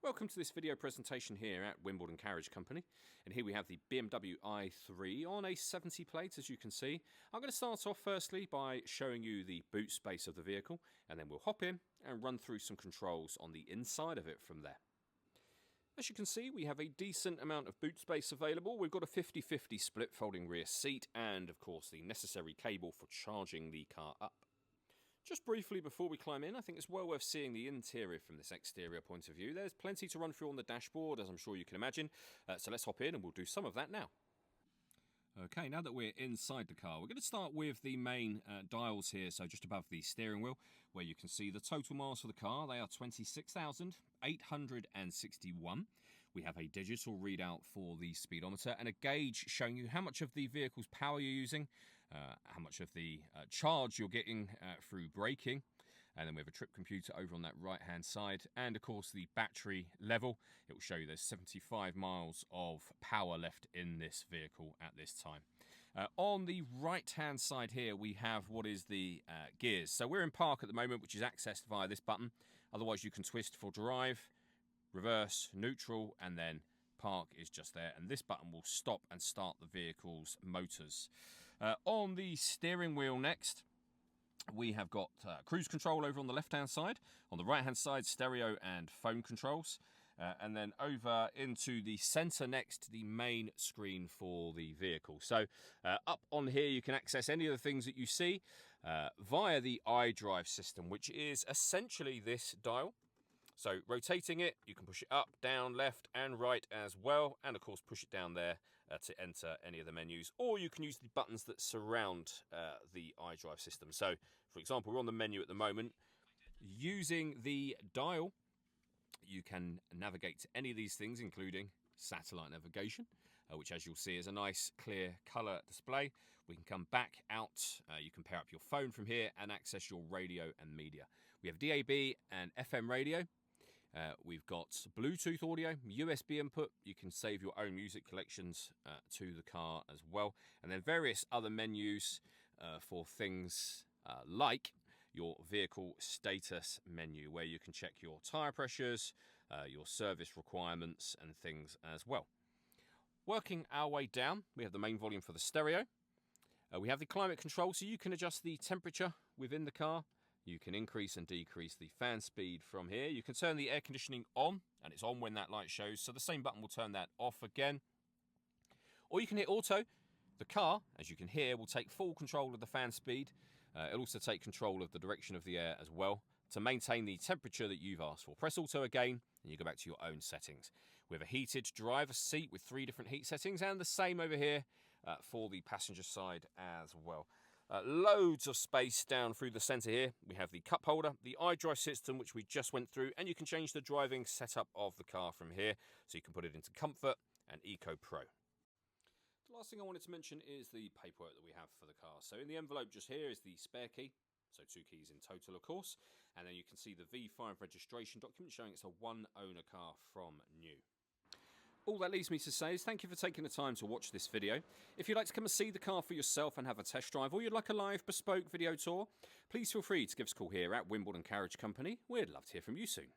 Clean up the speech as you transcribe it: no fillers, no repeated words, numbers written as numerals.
Welcome to this video presentation here at Wimbledon Carriage Company, and here we have the BMW i3 on a 70 plate, as you can see. I'm going to start off firstly by showing you the boot space of the vehicle, and then we'll hop in and run through some controls on the inside of it from there. As you can see, we have a decent amount of boot space available. We've got a 50-50 split folding rear seat and of course the necessary cable for charging the car up. Just briefly before we climb in, I think it's well worth seeing the interior from this exterior point of view. There's plenty to run through on the dashboard, as I'm sure you can imagine. So let's hop in and we'll do some of that now. Okay, now that we're inside the car, we're going to start with the main dials here, so just above the steering wheel, where you can see the total miles for the car. They are 26,861. We have a digital readout for the speedometer and a gauge showing you how much of the vehicle's power you're using, how much of the charge you're getting through braking. And then we have a trip computer over on that right hand side, and of course the battery level. It will show you there's 75 miles of power left in this vehicle at this time. On the right hand side here we have what is the gears. So we're in park at the moment, which is accessed via this button. Otherwise you can twist for drive, reverse, neutral, and then park is just there, and this button will stop and start the vehicle's motors. On the steering wheel next, we have got cruise control over on the left hand side. On the right hand side, stereo and phone controls. And then over into the center next, the main screen for the vehicle. So up on here you can access any of the things that you see via the iDrive system, which is essentially this dial. So rotating it, you can push it up, down, left and right as well, and of course push it down there to enter any of the menus, or you can use the buttons that surround the iDrive system. So for example, we're on the menu at the moment. Using the dial, you can navigate to any of these things, including satellite navigation, which as you'll see is a nice clear color display. We can come back out, you can pair up your phone from here and access your radio and media. We have DAB and FM radio. We've got Bluetooth audio, USB input. You can save your own music collections to the car as well. And then various other menus for things like your vehicle status menu, where you can check your tyre pressures, your service requirements and things as well. Working our way down, we have the main volume for the stereo. We have the climate control, so you can adjust the temperature within the car. You can increase and decrease the fan speed from here. You can turn the air conditioning on, and it's on when that light shows, so the same button will turn that off again. Or you can hit auto. The car, as you can hear, will take full control of the fan speed. It'll also take control of the direction of the air as well to maintain the temperature that you've asked for. Press auto again, and you go back to your own settings. We have a heated driver's seat with 3 different heat settings, and the same over here for the passenger side as well. Loads of space down through the center here. We have the cup holder, the iDrive system, which we just went through, and you can change the driving setup of the car from here. So you can put it into Comfort and Eco Pro. The last thing I wanted to mention is the paperwork that we have for the car. So in the envelope just here is the spare key. So 2 keys in total, of course. And then you can see the V5 registration document showing it's a one-owner car from new. All that leaves me to say is thank you for taking the time to watch this video. If you'd like to come and see the car for yourself and have a test drive, or you'd like a live bespoke video tour, please feel free to give us a call here at Wimbledon Carriage Company. We'd love to hear from you soon.